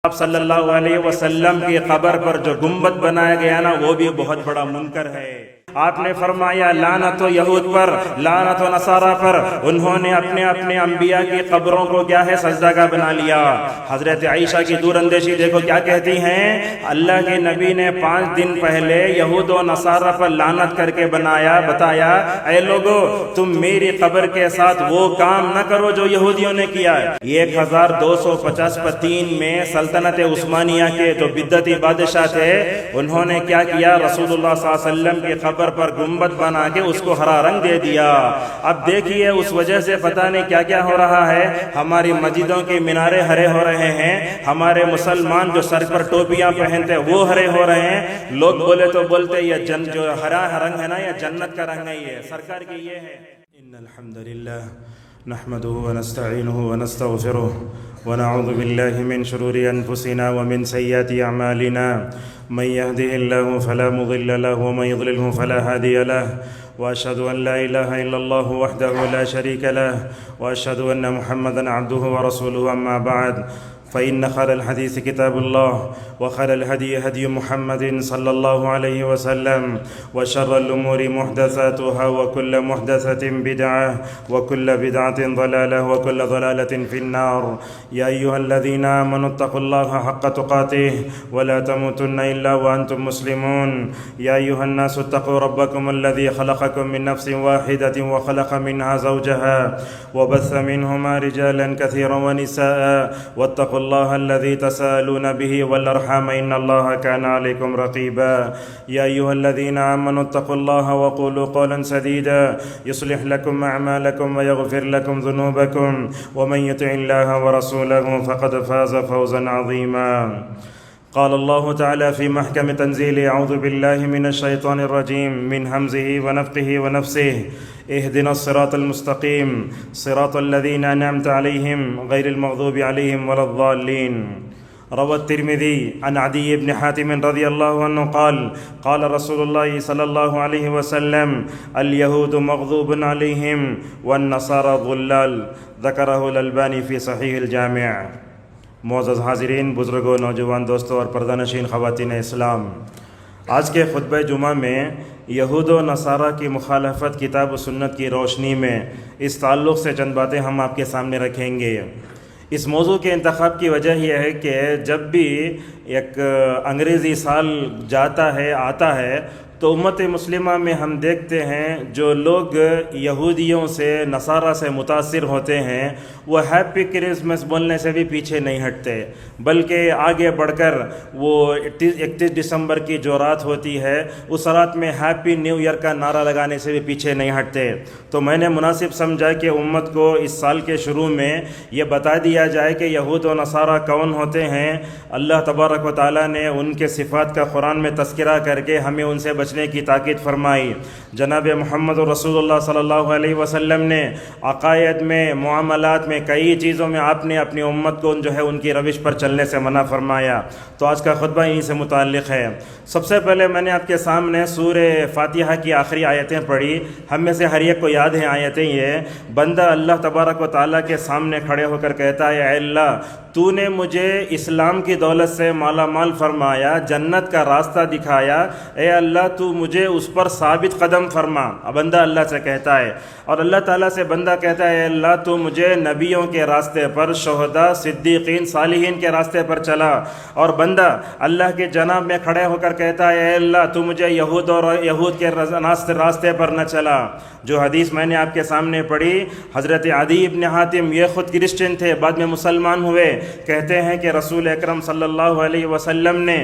آپ صلی اللہ علیہ وسلم کی قبر پر جو گنبد بنایا گیا نا، وہ بھی بہت بڑا منکر ہے۔ آپ نے فرمایا لعنت و یہود پر، لعنت و نصارہ پر، انہوں نے اپنے اپنے انبیاء کی قبروں کو کیا ہے، سجدہ گاہ بنا لیا۔ حضرت عائشہ کی دور اندیشی دیکھو کیا کہتی ہیں، اللہ کے نبی نے 5 دن پہلے یہود و نصارہ پر لعنت کر کے بتایا اے لوگو تم میری قبر کے ساتھ وہ کام نہ کرو جو یہودیوں نے کیا ہے۔ 1253 میں سلطنت عثمانیہ کے جو بدعتی بادشاہ تھے، انہوں نے کیا کیا، رسول اللہ صلی اللہ علیہ وسلم کی قبر پر گنبد بنا کے اس کو ہرا رنگ دے دیا۔ اب دیکھیے اس وجہ سے پتہ نہیں کیا کیا ہو رہا ہے، ہماری مسجدوں کے مینارے ہرے ہو رہے ہیں، ہمارے مسلمان جو سر پر ٹوپیاں پہنتے وہ ہرے ہو رہے ہیں۔ لوگ بولے تو بولتے یہ جو ہرا رنگ ہے نا، یہ جنت کا رنگ ہے، یہ سرکار کی یہ ہے۔ ان الحمد للہ نحمده ونستعینه ونستغفره ونعوذ بالله من شرور انفسنا ومن سیئات اعمالنا، من يهده الله فلا مضل له ومن يضلله فلا هادي له، واشهد ان لا اله الا الله وحده لا شريك له، واشهد ان محمدا عبده ورسوله، اما بعد فإن خير الحديث كتاب الله، وخير الهدي هدي محمد صلى الله عليه وسلم، وشر الأمور محدثاتها، وكل محدثة بدعة، وكل بدعة ضلالة، وكل ضلالة في النار۔ يا أيها الذين آمنوا اتقوا الله حق تقاته ولا تموتن إلا وأنتم مسلمون۔ يا أيها الناس اتقوا ربكم الذي خلقكم من نفس واحدة وخلق منها زوجها وبث منهما رجالا كثيرا ونساء، واتقوا الله الذي تساءلون به والأرحام إن الله كان عليكم رقيبا۔ يا أيها الذين آمنوا اتقوا الله وقولوا قولا سديدا يصلح لكم أعمالكم ويغفر لكم ذنوبكم، ومن يطع الله ورسوله فقد فاز فوزا عظيما۔ قال الله تعالى في محكم تنزيله، أعوذ بالله من الشيطان الرجيم، من همزه ونفخه ونفسه، اهدنا الصراط المستقيم صراط الذين أنعمت عليهم غير المغضوب عليهم ولا الضالين۔ روى الترمذي عن عدي بن حاتم رضي الله عنه قال قال رسول الله صلى الله عليه وسلم اليهود مغضوب عليهم والنصارى ضلال، ذكره الألباني في صحيح الجامع۔ معزز حاضرین، بزرگوں، نوجوان دوستوں اور پردہ نشین خواتین اسلام، آج کے خطبہ جمعہ میں یہود و نصارہ کی مخالفت کتاب و سنت کی روشنی میں اس تعلق سے چند باتیں ہم آپ کے سامنے رکھیں گے۔ اس موضوع کے انتخاب کی وجہ یہ ہے کہ جب بھی ایک انگریزی سال آتا ہے تو امت مسلمہ میں ہم دیکھتے ہیں جو لوگ یہودیوں سے، نصارہ سے متاثر ہوتے ہیں، وہ ہیپی کرسمس بولنے سے بھی پیچھے نہیں ہٹتے، بلکہ آگے بڑھ کر وہ 31 دسمبر کی جو رات ہوتی ہے اس رات میں ہیپی نیو ایئر کا نعرہ لگانے سے بھی پیچھے نہیں ہٹتے۔ تو میں نے مناسب سمجھا کہ امت کو اس سال کے شروع میں یہ بتا دیا جائے کہ یہود و نصارہ کون ہوتے ہیں۔ اللہ تبارک و تعالیٰ نے ان کے صفات کا قرآن میں تذکرہ کر کے ہمیں ان سے بچنے کی تاکید فرمائی۔ جناب محمد رسول اللہ صلی اللہ علیہ وسلم نے عقائد میں، معاملات میں، کئی چیزوں میں آپ نے اپنی امت کو جو ہے ان کی روش پر چلنے سے منع فرمایا۔ تو آج کا خطبہ انہی سے متعلق ہے۔ سب سے پہلے میں نے آپ کے سامنے سورہ فاتحہ کی آخری آیتیں پڑھی۔ ہم میں سے ہر ایک کو یاد ہیں آیتیں یہ، بندہ اللہ تبارک و تعالیٰ کے سامنے کھڑے ہو کر کہتا ہے اے اللہ تو نے مجھے اسلام کی دولت سے مالا مال فرمایا، جنت کا راستہ دکھایا، اے اللہ تو مجھے اس پر ثابت قدم فرما۔ بندہ اللہ سے کہتا ہے، اور اللہ تعالیٰ سے بندہ کہتا ہے اے اللہ تو مجھے نبیوں کے راستے پر، شہداء، صدیقین، صالحین کے راستے پر چلا۔ اور بندہ اللہ کے جناب میں کھڑے ہو کر کہتا ہے اے اللہ تو مجھے یہود کے راستے پر نہ چلا۔ جو حدیث میں نے آپ کے سامنے پڑھی، حضرت عدی بن حاتم، یہ خود کرسچن تھے، بعد میں مسلمان ہوئے، کہتے ہیں کہ رسول اکرم صلی اللہ علیہ وسلم نے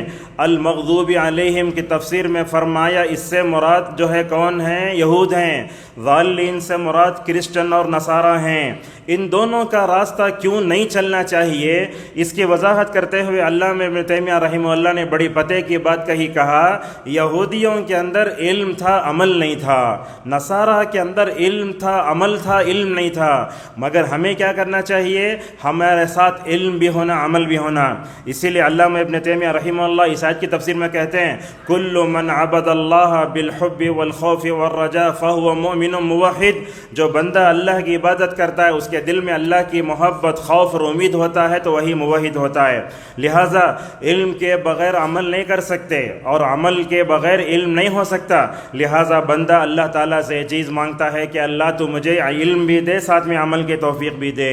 المغضوب علیہم کی تفسیر میں فرمایا اس سے مراد جو ہے کون ہیں؟ یہود ہیں۔ ضالین سے مراد کرسچن اور نصارہ ہیں۔ ان دونوں کا راستہ کیوں نہیں چلنا چاہیے، اس کی وضاحت کرتے ہوئے علامہ ابن تیمیہ رحمہ اللہ نے بڑی پتے کی بات کہا یہودیوں کے اندر علم تھا، عمل نہیں تھا، نصارہ کے اندر علم تھا، عمل تھا، علم نہیں تھا۔ مگر ہمیں کیا کرنا چاہیے؟ ہمارے ساتھ علم بھی ہونا، عمل بھی ہونا۔ اسی لیے علامہ ابن تیمیہ رحمہ اللہ اس آیت کی تفسیر میں کہتے ہیں کل من عبد اللہ بالحب والخوف والرجاء فهو مؤمن موحد، جو بندہ اللہ کی عبادت کرتا ہے، اس کے دل میں اللہ کی محبت، خوف اور امید ہوتا ہے تو وہی موحد ہوتا ہے۔ لہٰذا علم کے بغیر عمل نہیں کر سکتے اور عمل کے بغیر علم نہیں ہو سکتا۔ لہٰذا بندہ اللہ تعالیٰ سے یہ چیز مانگتا ہے کہ اللہ تو مجھے علم بھی دے، ساتھ میں عمل کی توفیق بھی دے۔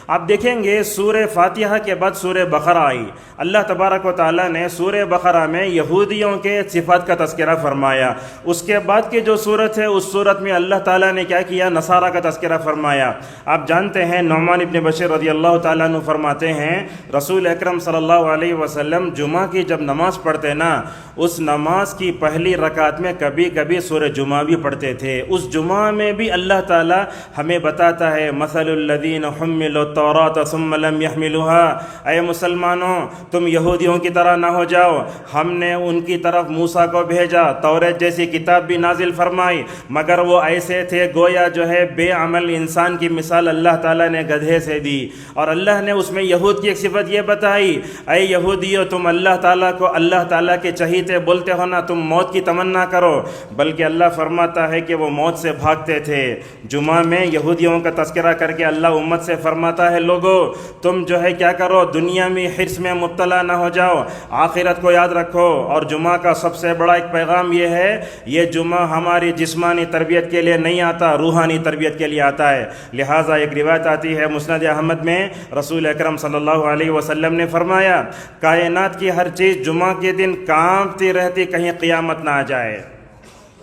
آپ دیکھیں گے سورہ فاتحہ کے بعد سورہ بقرہ آئی۔ اللہ تبارک و تعالیٰ نے سورہ بقرہ میں یہودیوں کے صفات کا تذکرہ فرمایا۔ اس کے بعد کی جو صورت ہے اس صورت میں اللہ تعالیٰ نے کیا کیا؟ نصارہ کا تذکرہ فرمایا۔ آپ جانتے ہیں نعمان ابن بشیر رضی اللہ تعالیٰ عنہ فرماتے ہیں رسول اکرم صلی اللہ علیہ وسلم جمعہ کی جب نماز پڑھتے نا، اس نماز کی پہلی رکعت میں کبھی کبھی سورہ جمعہ بھی پڑھتے تھے۔ اس جمعہ میں بھی اللہ تعالیٰ ہمیں بتاتا ہے مثل الذین حملوا التوراۃ ثم لم يحملوها، اے مسلمانوں تم یہودیوں کی طرح نہ ہو جاؤ، ہم نے ان کی طرف موسیٰ کو بھیجا، توریت جیسی کتاب بھی نازل فرمائی، مگر وہ ایسے تھے گویا جو ہے بے عمل انسان کی مثال اللہ تعالیٰ نے گدھے سے دی۔ اور اللہ نے اس میں یہود کی ایک صفت یہ بتائی، اے یہودیو تم اللہ تعالیٰ کو اللہ تعالیٰ کے چہیتے بولتے ہو نا، تم موت کی تمنا کرو، بلکہ اللہ فرماتا ہے کہ وہ موت سے بھاگتے تھے۔ جمعہ میں یہودیوں کا تذکرہ کر کے اللہ امت سے فرماتا ہے لوگو تم جو ہے کیا کرو، دنیا میں حرص میں مبتلا نہ ہو جاؤ، آخرت کو یاد رکھو۔ اور جمعہ کا سب سے بڑا ایک پیغام یہ ہے، یہ جمعہ ہماری جسمانی تربیت کے لیے نہیں آتا، روحانی تربیت کے لیے آتا ہے۔ لہٰذا ایک روایت آتی ہے مسند احمد میں، رسول اکرم صلی اللہ علیہ وسلم نے فرمایا کائنات کی ہر چیز جمعہ کے دن کانپتی رہتی کہیں قیامت نہ آ جائے۔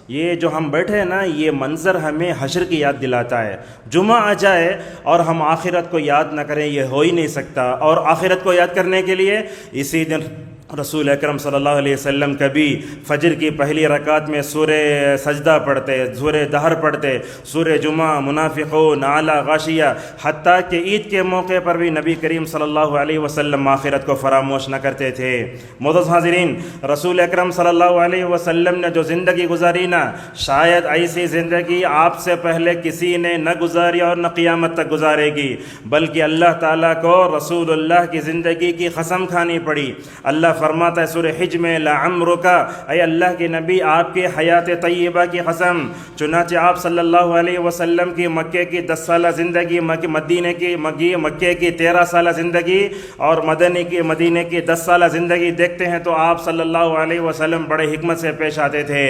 یہ جو ہم بیٹھے ہیں نا، یہ منظر ہمیں حشر کی یاد دلاتا ہے۔ جمعہ آ جائے اور ہم آخرت کو یاد نہ کریں، یہ ہو ہی نہیں سکتا۔ اور آخرت کو یاد کرنے کے لیے اسی دن رسول اکرم صلی اللہ علیہ وسلم کبھی فجر کی پہلی رکعت میں سورہ سجدہ پڑھتے، سورہ دہر پڑھتے، سورہ جمعہ، منافقون، اعلی، غاشیہ، حتیٰ کہ عید کے موقع پر بھی نبی کریم صلی اللہ علیہ وسلم آخرت کو فراموش نہ کرتے تھے۔ معزز حاضرین، رسول اکرم صلی اللہ علیہ وسلم نے جو زندگی گزاری نا، شاید ایسی زندگی آپ سے پہلے کسی نے نہ گزاری اور نہ قیامت تک گزارے گی، بلکہ اللہ تعالیٰ کو رسول اللہ کی زندگی کی قسم کھانی پڑی۔ اللہ فرماتا ہے سورہ حج میں لعمرک، اے اللہ کے نبی آپ کی حیات طیبہ کی قسم۔ چنانچہ آپ صلی اللہ علیہ وسلم کی مکے کی 10 سالہ زندگی، مدینے کی مکے کی 13 سالہ زندگی اور مدینے کی 10 سالہ زندگی دیکھتے ہیں تو آپ صلی اللہ علیہ وسلم بڑے حکمت سے پیش آتے تھے۔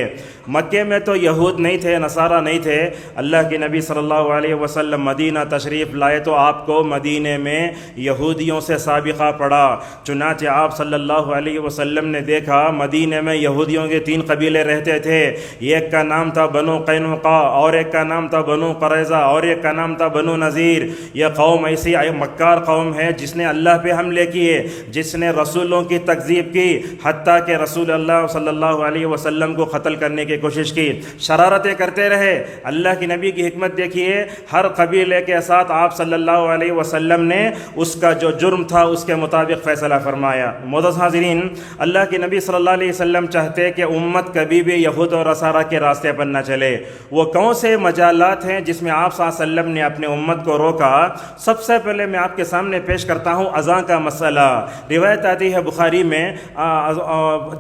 مکے میں تو یہود نہیں تھے، نصارہ نہیں تھے۔ اللہ کے نبی صلی اللہ علیہ وسلم مدینہ تشریف لائے تو آپ کو مدینے میں یہودیوں سے سابقہ پڑا۔ چنانچہ آپ صلی اللہ علیہ وسلم نے دیکھا مدینے میں یہودیوں کے 3 قبیلے رہتے تھے، ایک کا نام تھا بنو قینقاع، اور ایک کا نام تھا بنو قریظہ، اور ایک کا نام تھا بنو نذیر۔ یہ قوم ایسی مکار قوم ہے جس نے اللہ پہ حملے کیے، جس نے رسولوں کی تکذیب کی، حتیٰ کہ رسول اللہ صلی اللہ علیہ وسلم کو قتل کرنے کی کوشش کی، شرارتیں کرتے رہے۔ اللہ کی نبی کی حکمت دیکھیے، ہر قبیلے کے ساتھ آپ صلی اللہ علیہ وسلم نے اس کا جو جرم تھا اس کے مطابق فیصلہ فرمایا۔ معزز حاضرین، اللہ کے نبی صلی اللہ علیہ وسلم چاہتے کہ امت کبھی بھی یہود اور نصارہ کے راستے پر نہ چلے۔ وہ کون سے مجالات ہیں جس میں آپ صلی اللہ علیہ وسلم نے اپنے امت کو روکا؟ سب سے پہلے میں آپ کے سامنے پیش کرتا ہوں اذان کا مسئلہ۔ روایت آتی ہے بخاری میں،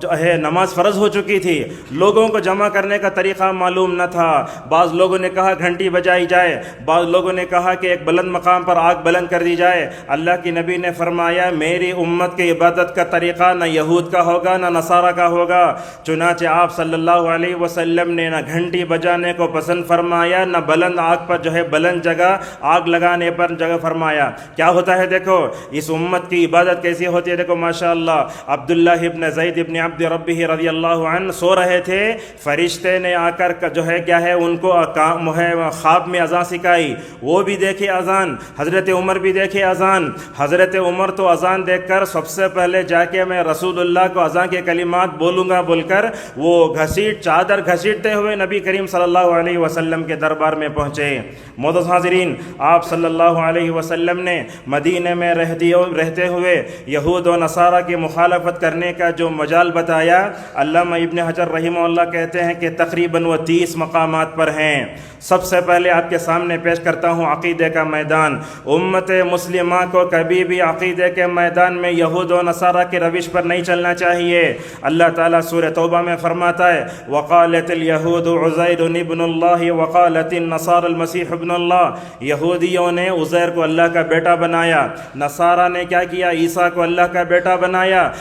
جو ہے نماز فرض ہو چکی تھی، لوگوں کو جمع کرنے کا طریقہ معلوم نہ تھا۔ بعض لوگوں نے کہا گھنٹی بجائی جائے، بعض لوگوں نے کہا کہ ایک بلند مقام پر آگ بلند کر دی جائے۔ اللہ کی نبی نے فرمایا میری امت کی عبادت کا طریقہ نہ یہود کا ہوگا نہ نصارہ کا ہوگا۔ چنانچہ آپ صلی اللہ علیہ وسلم نے نہ گھنٹی بجانے کو پسند فرمایا، نہ بلند آگ پر جو ہے بلند جگہ آگ لگانے پر جگہ فرمایا۔ کیا ہوتا ہے دیکھو اس امت کی عبادت کیسی ہوتی ہے، دیکھو ماشاءاللہ۔ عبداللہ ابن زید ابن عبد ربہ رضی اللہ عنہ سو رہے تھے، فرشتے نے آ کر جو ہے کیا ہے ان کو خواب میں اذان سکھائی، وہ بھی دیکھے اذان، حضرت عمر بھی دیکھے اذان۔ حضرت عمر تو اذان دیکھ کر سب سے پہلے جا کے میں رسول اللہ کو اذان کے کلمات بولوں گا بول کر وہ چادر گھسیٹتے ہوئے نبی کریم صلی اللہ علیہ وسلم کے دربار میں پہنچے۔ معزز حاضرین، آپ صلی اللہ علیہ وسلم نے مدینے میں رہتے ہوئے یہود و نصارہ کی مخالفت کرنے کا جو مجال بتایا، علامہ ابن حجر رحمہ اللہ کہتے ہیں کہ تقریباً وہ 30 مقامات پر ہیں۔ سب سے پہلے آپ کے سامنے پیش کرتا ہوں عقیدے کا میدان۔ امت مسلمہ کو کبھی بھی عقیدے کے میدان میں یہود و نصارہ کی روش پر نہیں چلنا چاہیے۔ اللہ تعالیٰ سورہ توبہ میں فرماتا ہے وقالت الیہود عزیر ابن اللہ وقالت النصارى المسیح ابن اللہ، یہودیوں نے عزیر کو اللہ کا بیٹا بنایا، نصارہ نے کیا کیا؟ عیسیٰ کو اللہ کا بیٹا بنایا۔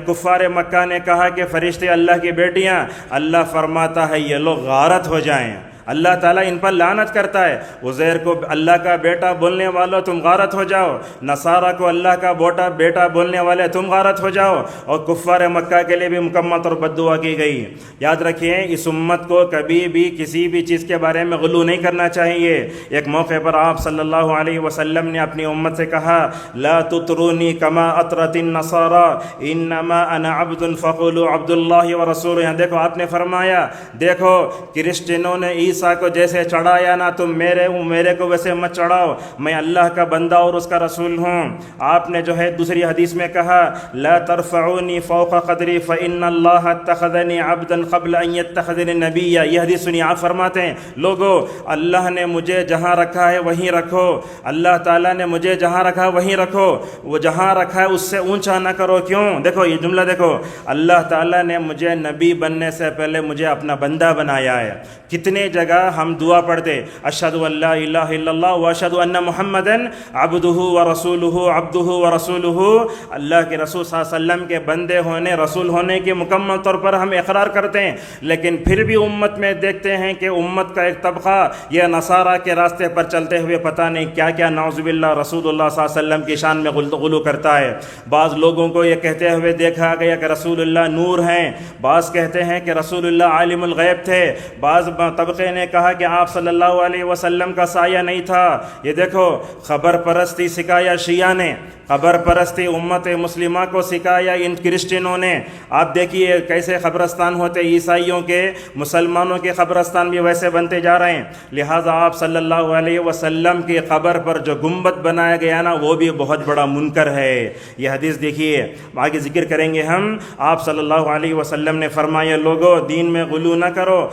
کفار مکہ نے کہا کہ فرشتے اللہ کی بیٹیاں۔ اللہ فرماتا ہے یہ لوگ غارت ہو جائیں، اللہ تعالیٰ ان پر لعنت کرتا ہے۔ عزیر کو اللہ کا بیٹا بولنے والوں تم غارت ہو جاؤ، نصارہ کو اللہ کا بیٹا بولنے والے تم غارت ہو جاؤ، اور کفار مکہ کے لیے بھی مکمل طور پر دعا کی گئی۔ یاد رکھیں اس امت کو کبھی بھی کسی بھی چیز کے بارے میں غلو نہیں کرنا چاہیے۔ ایک موقع پر آپ صلی اللہ علیہ وسلم نے اپنی امت سے کہا لا تطرونی کما اطرت النصارى انما انا عبد فقولوا عبد اللہ ورسولہ۔ یہاں دیکھو آپ نے فرمایا دیکھو کرسچنوں نے عیسیٰ کو جیسے چڑھایا نا تم میرے کو ویسے مت چڑھاؤ، میں اللہ کا بندہ اور اس کا رسول ہوں۔ آپ نے جو ہے دوسری حدیث میں کہا لا ترفعونی فوق قدری فإن اللہ اتخذنی عبدا قبل ان يتخذنی نبیا۔ یہ حدیث سنی، آپ فرماتے ہیں لوگو اللہ نے مجھے جہاں رکھا ہے وہیں رکھو، اللہ تعالیٰ نے مجھے جہاں رکھا ہے وہیں رکھو، وہ جہاں رکھا ہے اس سے اونچا نہ کرو۔ کیوں؟ دیکھو یہ جملہ دیکھو، اللہ تعالیٰ نے مجھے نبی بننے سے پہلے مجھے اپنا بندہ بنایا ہے۔ کتنے جگہ ہم دعا پڑھتے اشہد ان لا الہ الا اللہ واشہد ان محمدا عبدہ ورسولہ عبدہ ورسولہ، اللہ کے رسول صلی اللہ علیہ وسلم کے بندے ہونے رسول ہونے کے مکمل طور پر ہم اقرار کرتے ہیں، لیکن پھر بھی امت میں دیکھتے ہیں کہ امت کا ایک طبقہ یہ نصارہ کے راستے پر چلتے ہوئے پتہ نہیں کیا کیا نعوذ باللہ رسول اللہ صلی اللہ علیہ وسلم کی شان میں غلو کرتا ہے۔ بعض لوگوں کو یہ کہتے ہوئے دیکھا گیا کہ رسول اللہ نور ہیں، بعض کہتے ہیں کہ رسول اللہ عالم الغیب تھے، بعض طبقے نے کہا کہ آپ صلی اللہ علیہ وسلم کا سایہ نہیں تھا۔ یہ دیکھو خبر پرستی سکھایا شیعہ نے، خبر پرستی امت مسلمہ کو سکھایا ان کرسچنوں نے۔ آپ دیکھیے کیسے قبرستان ہوتے عیسائیوں کے، مسلمانوں کے قبرستان بھی ویسے بنتے جا رہے ہیں۔ لہٰذا آپ صلی اللہ علیہ وسلم کی قبر پر جو گنبد بنایا گیا نا وہ بھی بہت بڑا منکر ہے۔ یہ حدیث دیکھیے آگے ذکر کریں گے ہم۔ آپ صلی اللہ علیہ وسلم نے فرمایا لوگو دین میں غلو نہ کرو،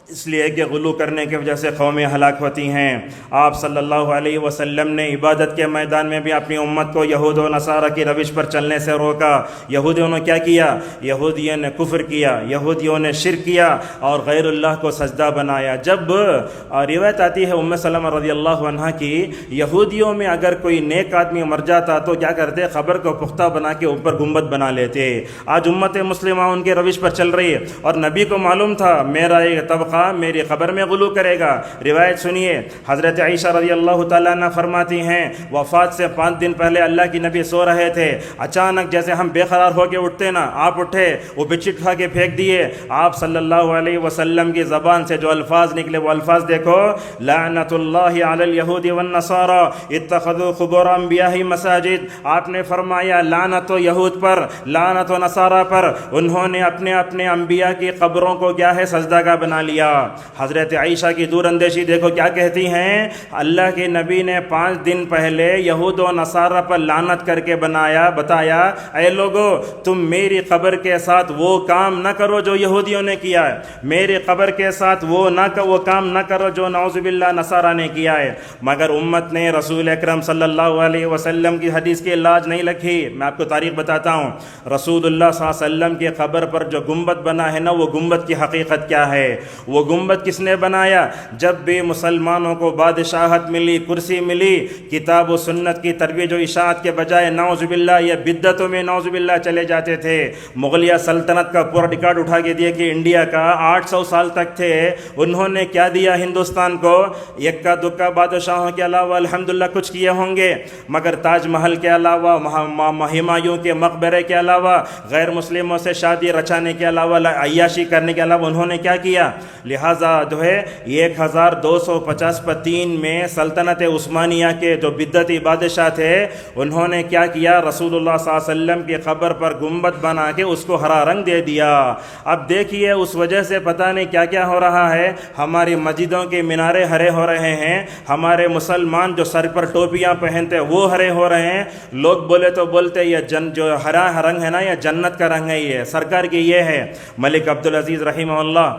اس لیے کہ غلو کرنے کی وجہ سے قومیں ہلاک ہوتی ہیں۔ آپ صلی اللہ علیہ وسلم نے عبادت کے میدان میں بھی اپنی امت کو یہود و نصارہ کی روش پر چلنے سے روکا۔ یہودیوں نے کیا کیا؟ یہودیوں نے کفر کیا، یہودیوں نے شرک کیا اور غیر اللہ کو سجدہ بنایا۔ جب روایت آتی ہے ام سلمہ رضی اللہ عنہا کی، یہودیوں میں اگر کوئی نیک آدمی مر جاتا تو کیا کرتے؟ قبر کو پختہ بنا کے اوپر گنبد بنا لیتے۔ آج امت مسلمہ ان کے روش پر چل رہی ہے، اور نبی کو معلوم تھا میرا ایک طبقہ میری قبر میں غلو کرے گا۔ روایت سنیے، حضرت عائشہ رضی اللہ تعالیٰ عنہ فرماتی ہیں وفات سے 5 دن پہلے اللہ کی نبی سو رہے تھے، اچانک جیسے ہم بے قرار ہو کے اٹھتے نا، آپ اٹھے، وہ بچی اٹھا کے پھینک دیے۔ آپ صلی اللہ علیہ وسلم کی زبان سے جو الفاظ نکلے وہ الفاظ دیکھو، لعنت اللہ علی الیہود والنصارى اتخذوا قبور انبیاء مساجد۔ آپ نے فرمایا لعنت و یہود پر، لعنت و نصارہ پر، انہوں نے اپنے انبیاء کی قبروں کو کیا ہے؟ سجدہ گاہ بنا لیا۔ حضرت عائشہ کی دور اندیشی دیکھو کیا کہتی ہیں، اللہ کے نبی نے 5 دن پہلے یہود و نصارہ پر لعنت کر کے بتایا اے لوگو تم میری قبر کے ساتھ وہ کام نہ کرو جو یہودیوں نے کیا ہے، میری قبر کے ساتھ وہ کام نہ کرو جو نعوذ باللہ نصارہ نے کیا ہے۔ مگر امت نے رسول اکرم صلی اللہ علیہ وسلم کی حدیث کی لاج نہیں رکھی۔ میں آپ کو تاریخ بتاتا ہوں، رسول اللہ صلی اللہ علیہ وسلم کی قبر پر جو گنبد بنا ہے نا، وہ گنبد کی حقیقت کیا ہے؟ وہ گنبد کس نے بنایا؟ جب بھی مسلمانوں کو بادشاہت ملی، کرسی ملی، کتاب و سنت کی ترویج و اشاعت کے بجائے نعوذ باللہ یہ بدعتوں میں نعوذ باللہ چلے جاتے تھے۔ مغلیہ سلطنت کا پورا ریکارڈ اٹھا کے دیا کہ انڈیا کا 800 سال تک تھے، انہوں نے کیا دیا ہندوستان کو؟ یکا دکا بادشاہوں کے علاوہ الحمدللہ کچھ کیے ہوں گے، مگر تاج محل کے علاوہ، ہمایوں کے مقبرے کے علاوہ، غیر مسلموں سے شادی رچانے کے علاوہ، عیاشی کرنے کے علاوہ انہوں نے کیا کیا؟ لہٰذا جو ہے 1253 میں سلطنت عثمانیہ کے جو بدعتی بادشاہ تھے انہوں نے کیا کیا؟ رسول اللہ صلی اللہ علیہ وسلم کی قبر پر گنبد بنا کے اس کو ہرا رنگ دے دیا۔ اب دیکھیے اس وجہ سے پتہ نہیں کیا کیا ہو رہا ہے، ہماری مسجدوں کے مینارے ہرے ہو رہے ہیں، ہمارے مسلمان جو سر پر ٹوپیاں پہنتے وہ ہرے ہو رہے ہیں۔ لوگ بولے تو بولتے یہ جو ہرا رنگ ہے نا یہ جنت کا رنگ ہے، یہ سرکار کی یہ ہے۔ ملک عبدالعزیز رحمہ اللہ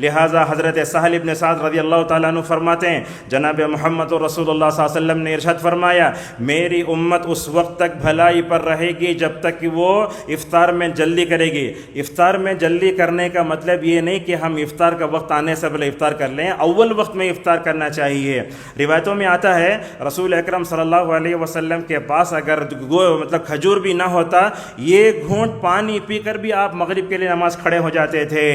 لہٰذا حضرت سہل ابن سعد رضی اللہ تعالیٰ عنہ فرماتے ہیں جناب محمد رسول اللہ صلی اللہ علیہ وسلم نے ارشاد فرمایا میری امت اس وقت تک بھلائی پر رہے گی جب تک کہ وہ افطار میں جلدی کرے گی۔ افطار میں جلدی کرنے کا مطلب یہ نہیں کہ ہم افطار کا وقت آنے سے پہلے افطار کر لیں، اول وقت میں افطار کرنا چاہیے۔ روایتوں میں آتا ہے رسول اکرم صلی اللہ علیہ وسلم کے پاس اگر مطلب کھجور بھی نہ ہوتا، یہ گھونٹ پانی پی کر بھی آپ مغرب کے لیے نماز کھڑے ہو جاتے تھے۔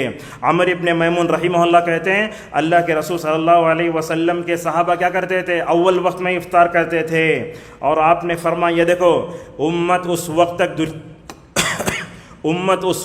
عمر ابن میمون رحمہ اللہ کہتے ہیں اللہ کے رسول صلی اللہ علیہ وسلم کے صحابہ کیا کرتے تھے؟ اول وقت میں افطار کرتے تھے، اور آپ نے فرمایا دیکھو امت اس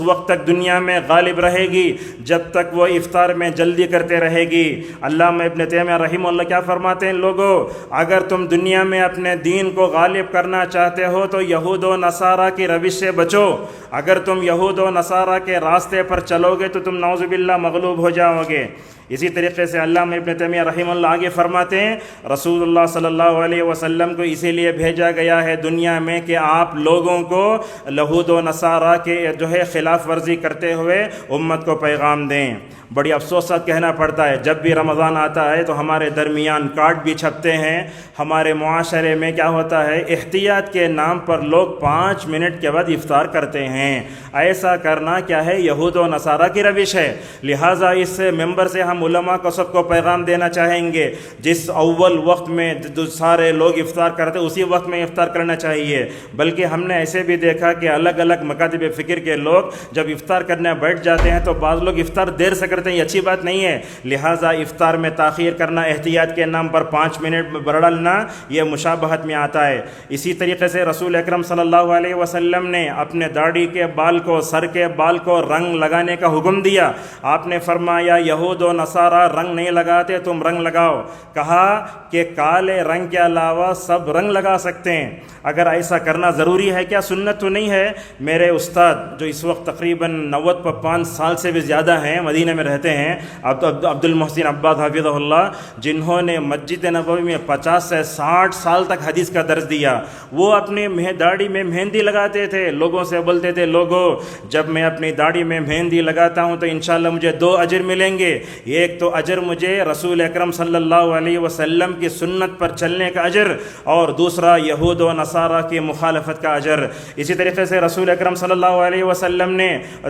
وقت تک دنیا میں غالب رہے گی جب تک وہ افطار میں جلدی کرتے رہے گی۔ علامہ ابن تیمیہ رحمہ اللہ کیا فرماتے ہیں لوگوں اگر تم دنیا میں اپنے دین کو غالب کرنا چاہتے ہو تو یہود و نصارہ کی روش سے بچو۔ اگر تم یہود و نصارہ کے راستے پر چلو گے تو تم نعوذ باللہ مغلوب ہو جاؤ گے۔ اسی طریقے سے علامہ ابن تیمیہ رحمہ اللہ آگے فرماتے ہیں رسول اللہ صلی اللہ علیہ وسلم کو اسی لیے بھیجا گیا ہے دنیا میں کہ آپ لوگوں کو یہود و نصارہ کے خلاف ورزی کرتے ہوئے امت کو پیغام دیں۔ بڑی افسوس سے کہنا پڑتا ہے جب بھی رمضان آتا ہے تو ہمارے درمیان کارڈ بھی چھپتے ہیں، ہمارے معاشرے میں کیا ہوتا ہے احتیاط کے نام پر لوگ 5 منٹ کے بعد افطار کرتے ہیں۔ ایسا کرنا کیا ہے؟ یہود و نصارہ کی روش ہے۔ لہٰذا اس ممبر سے ہم علماء کو سب کو پیغام دینا چاہیں گے جس اول وقت میں سارے لوگ افطار کرتے اسی وقت میں افطار کرنا چاہیے۔ بلکہ ہم نے ایسے بھی دیکھا کہ الگ الگ مکاتب فکر کے لوگ جب افطار کرنے بیٹھ جاتے ہیں تو بعض لوگ افطار دیر سے کرتے ہیں، یہ اچھی بات نہیں ہے۔ لہٰذا افطار میں تاخیر کرنا، احتیاط کے نام پر 5 منٹ بڑھنا، یہ مشابہت میں آتا ہے۔ اسی طریقے سے رسول اکرم صلی اللہ علیہ وسلم نے اپنے داڑھی کے بال کو، سر کے بال کو رنگ لگانے کا حکم دیا۔ آپ نے فرمایا یہود و نصارہ رنگ نہیں لگاتے، تم رنگ لگاؤ۔ کہا کہ کالے رنگ کے علاوہ سب رنگ لگا سکتے ہیں۔ اگر ایسا کرنا ضروری ہے کیا؟ سنت تو نہیں ہے۔ میرے استاد جو اس وقت تقریباً 95 سال سے بھی زیادہ ہیں، مدینہ میں رہتے ہیں، عبد المحسن عباد حفظہ اللہ، جنہوں نے مسجد نبوی میں 50 سے 60 سال تک حدیث کا درس دیا، وہ اپنی داڑھی میں مہندی لگاتے تھے۔ لوگوں سے بولتے تھے لوگوں جب میں اپنی داڑھی میں مہندی لگاتا ہوں تو انشاءاللہ مجھے 2 اجر ملیں گے۔ ایک تو اجر مجھے رسول اکرم صلی اللہ علیہ وسلم کی سنت پر چلنے کا اجر، اور دوسرا یہود و نصارہ کی مخالفت کا اجر۔ اسی طریقے سے رسول اکرم صلی اللہ علیہ وسلم نے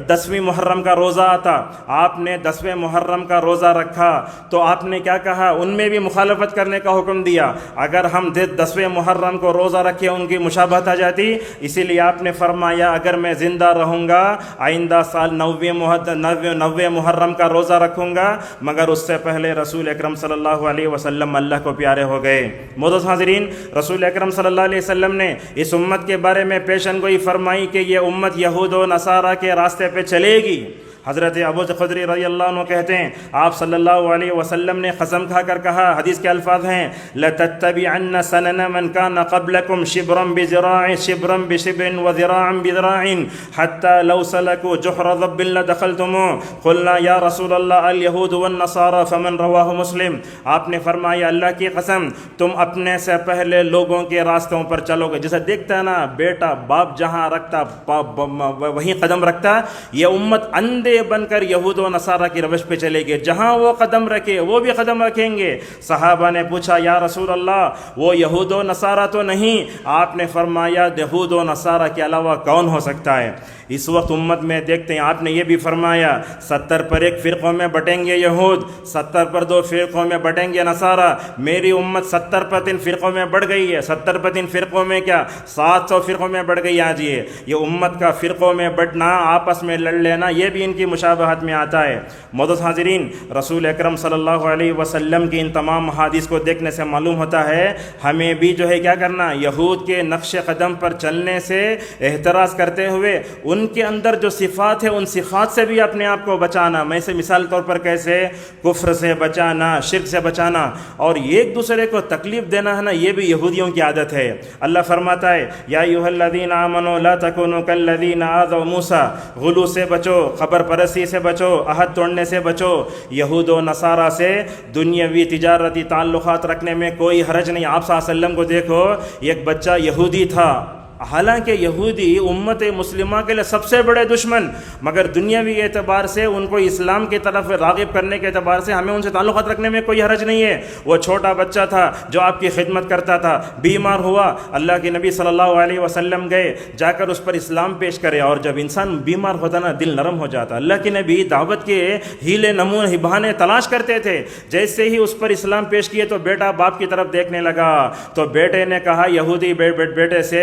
10ویں محرم کا روزہ آتا، آپ نے 10ویں محرم کا روزہ رکھا تو آپ نے کیا کہا؟ ان میں بھی مخالفت کرنے کا حکم دیا۔ اگر ہم 10ویں محرم کو روزہ رکھے ان کی مشابہت آ جاتی، اسی لیے آپ نے فرمایا اگر میں زندہ رہوں گا آئندہ سال 9ویں محرم کا روزہ رکھوں گا، مگر اس سے پہلے رسول اکرم صلی اللہ علیہ وسلم اللہ کو پیارے ہو گئے۔ معزز حاضرین، رسول اکرم صلی اللہ علیہ وسلم نے اس امت کے بارے میں پیشن گوئی فرمائی کہ یہ امت یہود و نصارہ کے راستے پہ چلے گی۔ حضرت ابو ذر خدری رضی اللہ عنہ کہتے ہیں آپ صلی اللہ علیہ وسلم نے قسم کھا کر کہا، حدیث کے الفاظ ہیں لَتَتَّبِعَنَّ سَنَنَ مَنْ كَانَ قَبْلَكُمْ شِبْرًا بِذِرَاعٍ شِبْرًا بِشِبْرٍ وَذِرَاعًا بِذِرَاعٍ حَتَّى لَوْ سَلَكُوا جُحْرَ ضَبٍّ لَدَخَلْتُمُوهُ قُلْنَا يَا رَسُولَ اللَّهِ الْيَهُودُ وَالنَّصَارَى فَمَنْ رواه مسلم۔ آپ نے فرمایا اللہ کی قسم تم اپنے سے پہلے لوگوں کے راستوں پر چلو گے۔ جیسے دیکھتا ہے نا بیٹا باپ جہاں رکھتا وہیں قدم رکھتا، یہ امت اندھے بن کر یہود و نصارہ کی روش پہ چلے گے، جہاں وہ قدم رکھے وہ بھی قدم رکھیں گے۔ صحابہ نے پوچھا یا رسول اللہ وہ یہود و نصارہ تو نہیں؟ آپ نے فرمایا یہود و نصارہ کے علاوہ کون ہو سکتا ہے؟ اس وقت امت میں دیکھتے ہیں آپ نے یہ بھی فرمایا 70 پر 1 فرقوں میں بٹیں گے یہود، 70 پر 2 فرقوں میں بٹیں گے نصارہ۔ میری امت 70 پر 3 فرقوں میں بڑھ گئی ہے، 70 پر 3 فرقوں میں کیا 700 فرقوں میں بڑھ گئی آج۔ یہ امت کا فرقوں میں بٹنا، آپس میں لڑ لینا، یہ بھی ان کی مشابہت میں آتا ہے۔ معزز حاضرین، رسول اکرم صلی اللہ علیہ وسلم کی ان تمام احادیث کو دیکھنے سے معلوم ہوتا ہے ہمیں بھی کیا کرنا، یہود کے نقش قدم پر چلنے سے احتراز کرتے ہوئے ان کے اندر جو صفات ہے ان صفات سے بھی اپنے آپ کو بچانا۔ میں سے مثال طور پر کیسے کفر سے بچانا، شرک سے بچانا، اور ایک دوسرے کو تکلیف دینا ہے نا، یہ بھی یہودیوں کی عادت ہے۔ اللہ فرماتا ہے یا ایھا الذین آمنوا لا تکونوا کالذین آذوا موسیٰ، غلو سے بچو، خبر پرستی سے بچو، عہد توڑنے سے بچو۔ یہود و نصارہ سے دنیاوی تجارتی تعلقات رکھنے میں کوئی حرج نہیں۔ آپ صلی اللہ علیہ وسلم کو دیکھو، ایک بچہ یہودی تھا، حالانکہ یہودی امت مسلمہ کے لیے سب سے بڑے دشمن، مگر دنیاوی اعتبار سے ان کو اسلام کی طرف راغب کرنے کے اعتبار سے ہمیں ان سے تعلقات رکھنے میں کوئی حرج نہیں ہے۔ وہ چھوٹا بچہ تھا جو آپ کی خدمت کرتا تھا، بیمار ہوا، اللہ کے نبی صلی اللہ علیہ وسلم گئے، جا کر اس پر اسلام پیش کرے، اور جب انسان بیمار ہوتا نا دل نرم ہو جاتا۔ اللہ کے نبی دعوت کے ہیلے نمونے بہانے تلاش کرتے تھے، جیسے ہی اس پر اسلام پیش کیے تو بیٹا باپ کی طرف دیکھنے لگا، تو بیٹے نے کہا یہودی بیٹے سے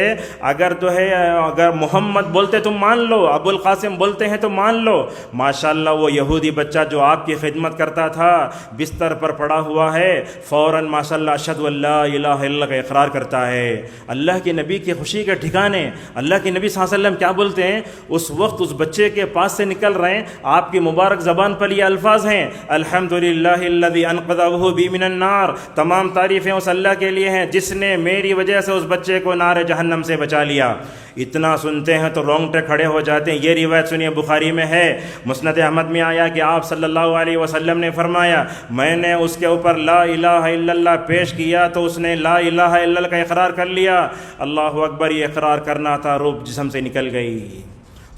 اگر تو ہے اگر محمد بولتے تم مان لو، ابو القاسم بولتے ہیں تو مان لو۔ ماشاءاللہ وہ یہودی بچہ جو آپ کی خدمت کرتا تھا بستر پر پڑا ہوا ہے، فوراً ماشاءاللہ اشہد ان لا الہ الا اللہ کا اقرار کرتا ہے۔ اللہ کے نبی کی خوشی کے ٹھکانے، اللہ کے نبی صلی اللہ علیہ وسلم کیا بولتے ہیں؟ اس وقت اس بچے کے پاس سے نکل رہے ہیں، آپ کی مبارک زبان پر یہ الفاظ ہیں، الحمدللہ الذی انقذہ بی من النار، تمام تعریفیں اس اللہ کے لیے ہیں جس نے میری وجہ سے اس بچے کو نار جہنم سے بچا لیا۔ اتنا سنتے ہیں تو رونگٹے کھڑے ہو جاتے ہیں۔ یہ روایت سنیے، بخاری میں ہے، مسند احمد میں آیا کہ آپ صلی اللہ علیہ وسلم نے فرمایا میں نے اس کے اوپر لا الہ الا اللہ پیش کیا تو اس نے لا الہ الا اللہ کا اقرار کر لیا۔ اللہ اکبر، یہ اقرار کرنا تھا، روح جسم سے نکل گئی۔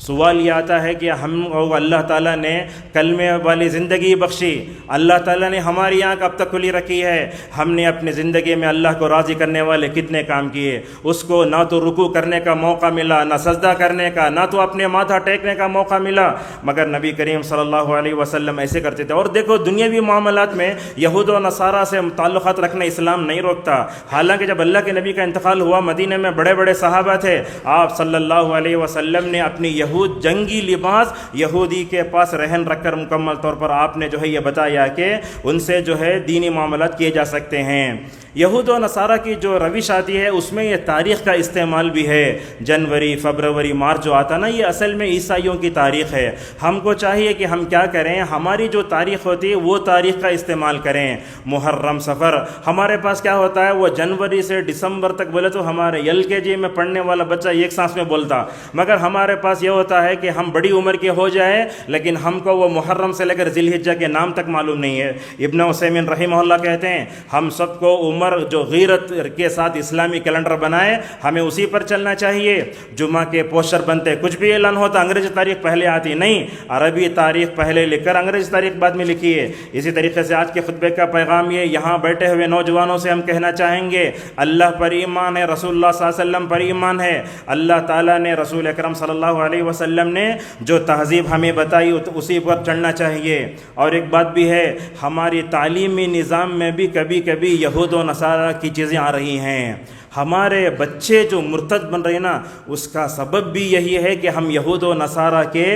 سوال یہ آتا ہے کہ ہم اللہ تعالیٰ نے کلمے والی زندگی بخشی، اللہ تعالیٰ نے ہماری آنکھ اب تک کھلی رکھی ہے، ہم نے اپنی زندگی میں اللہ کو راضی کرنے والے کتنے کام کیے؟ اس کو نہ تو رکوع کرنے کا موقع ملا، نہ سجدہ کرنے کا، نہ تو اپنے ماتھا ٹیکنے کا موقع ملا، مگر نبی کریم صلی اللہ علیہ وسلم ایسے کرتے تھے۔ اور دیکھو دنیاوی معاملات میں یہود و نصارہ سے تعلقات رکھنا اسلام نہیں روکتا۔ حالانکہ جب اللہ کے نبی کا انتقال ہوا، مدینہ میں بڑے بڑے صحابہ تھے، آپ صلی اللہ علیہ وسلم نے اپنی جنگی لباس یہودی کے پاس رہن رکھ کر مکمل طور پر آپ نے جو ہے یہ بتایا کہ ان سے جو ہے دینی معاملات کیے جا سکتے ہیں۔ یہود و نصارہ کی جو روش آتی ہے اس میں یہ تاریخ کا استعمال بھی ہے، جنوری، فروری، مارچ جو آتا نا یہ اصل میں عیسائیوں کی تاریخ ہے۔ ہم کو چاہیے کہ ہم کیا کریں، ہماری جو تاریخ ہوتی ہے وہ تاریخ کا استعمال کریں۔ محرم، صفر، ہمارے پاس کیا ہوتا ہے وہ جنوری سے دسمبر تک بولے تو ہمارے LKG میں پڑھنے والا بچہ ایک سانس میں بولتا، مگر ہمارے پاس یہ ہوتا ہے کہ ہم بڑی عمر کے ہو جائیں لیکن ہم کو وہ محرم سے لے کر ذی الحجہ کے نام تک معلوم نہیں ہے۔ ابن عثیمین رحمہ اللہ کہتے ہیں ہم سب کو عمر جو غیرت کے ساتھ اسلامی کیلنڈر بنائے ہمیں اسی پر چلنا چاہیے۔ جمعہ کے پوسٹر بنتے، کچھ بھی اعلان ہوتا انگریزی تاریخ پہلے آتی نہیں، عربی تاریخ پہلے لکھ کر انگریزی تاریخ بعد میں لکھیے۔ اسی طریقے سے آج کے خطبے کا پیغام یہ یہاں بیٹھے ہوئے نوجوانوں سے ہم کہنا چاہیں گے، اللہ پر ایمان ہے، رسول اللہ صلی اللہ علیہ وسلم پر ایمان ہے، اللہ تعالیٰ نے رسول اکرم صلی اللہ علیہ وسلم نے جو تہذیب ہمیں بتائی اسی پر چڑھنا چاہیے۔ اور ایک بات بھی ہے، ہماری تعلیمی نظام میں بھی کبھی کبھی یہود و نصارہ کی چیزیں آ رہی ہیں۔ ہمارے بچے جو مرتد بن رہے ہیں نا اس کا سبب بھی یہی ہے کہ ہم یہود و نصارہ کے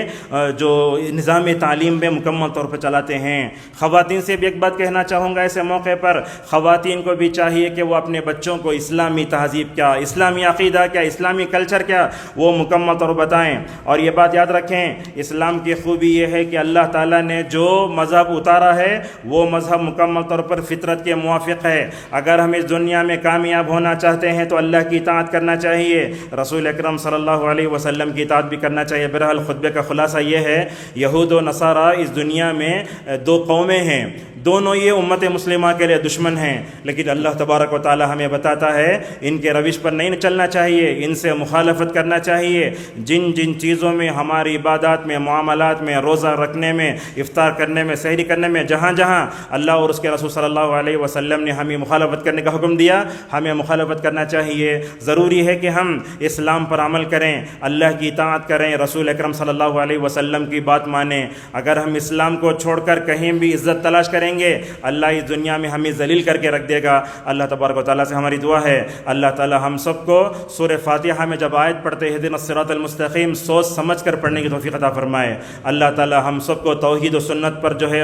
جو نظام تعلیم میں مکمل طور پر چلاتے ہیں۔ خواتین سے بھی ایک بات کہنا چاہوں گا ایسے موقع پر، خواتین کو بھی چاہیے کہ وہ اپنے بچوں کو اسلامی تہذیب کیا، اسلامی عقیدہ کیا، اسلامی کلچر کیا وہ مکمل طور پر بتائیں۔ اور یہ بات یاد رکھیں، اسلام کی خوبی یہ ہے کہ اللہ تعالیٰ نے جو مذہب اتارا ہے وہ مذہب مکمل طور پر فطرت کے موافق ہے۔ اگر ہم اس دنیا میں کامیاب ہونا چاہتے ہیں تو اللہ کی اطاعت کرنا چاہیے، رسول اکرم صلی اللہ علیہ وسلم کی اطاعت بھی کرنا چاہیے۔ بہرحال خطبے کا خلاصہ یہ ہے، یہود و نصارہ اس دنیا میں دو قومیں ہیں، دونوں یہ امت مسلمہ کے لیے دشمن ہیں، لیکن اللہ تبارک و تعالی ہمیں بتاتا ہے ان کے روش پر نہیں چلنا چاہیے، ان سے مخالفت کرنا چاہیے۔ جن جن چیزوں میں ہماری عبادات میں، معاملات میں، روزہ رکھنے میں، افطار کرنے میں، سحری کرنے میں، جہاں جہاں اللہ اور اس کے رسول صلی اللہ علیہ وسلم نے ہمیں مخالفت کرنے کا حکم دیا ہمیں مخالفت کرنا چاہیے۔ ضروری ہے کہ ہم اسلام پر عمل کریں، اللہ کی اطاعت کریں، رسول اکرم صلی اللہ علیہ وسلم کی بات مانیں۔ اگر ہم اسلام کو چھوڑ کر کہیں بھی عزت تلاش کریں گے اللہ اس دنیا میں ہمیں ذلیل کر کے رکھ دے گا۔ اللہ تبارک و تعالیٰ سے ہماری دعا ہے اللہ تعالیٰ ہم سب کو سورہ فاتحہ میں جب آیت پڑھتے اہدنا الصراط المستقیم سوچ سمجھ کر پڑھنے کی توفیق عطا فرمائے۔ اللہ تعالیٰ ہم سب کو توحید و سنت پر جو ہے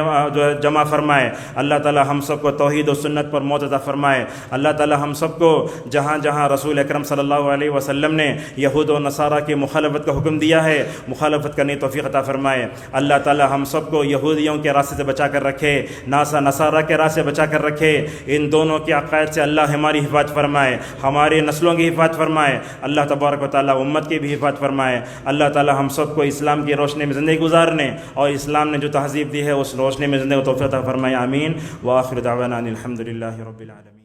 جمع فرمائے۔ اللہ تعالیٰ ہم سب کو توحید و سنت پر موت عطا فرمائے۔ اللہ تعالیٰ ہم سب کو جہاں جہاں رسول اکرم صلی اللہ علیہ وسلم نے یہود و نصارہ کی مخالفت کا حکم دیا ہے مخالفت کرنے کی توفیق عطا فرمائے۔ اللہ تعالیٰ ہم سب کو یہودیوں کے راستے سے بچا کر رکھے، نصارہ کے راستے سے بچا کر رکھے۔ ان دونوں کے عقائد سے اللہ ہماری حفاظت فرمائے، ہماری نسلوں کی حفاظت فرمائے۔ اللہ تبارک و تعالیٰ امت کی بھی حفاظت فرمائے۔ اللہ تعالیٰ ہم سب کو اسلام کی روشنی میں زندگی گزارنے اور اسلام نے جو تہذیب دی ہے اس روشنی میں زندگی کو توفیق عطا فرمائے۔ آمین۔ وآخر دعوانا ان الحمد للہ رب العالمین۔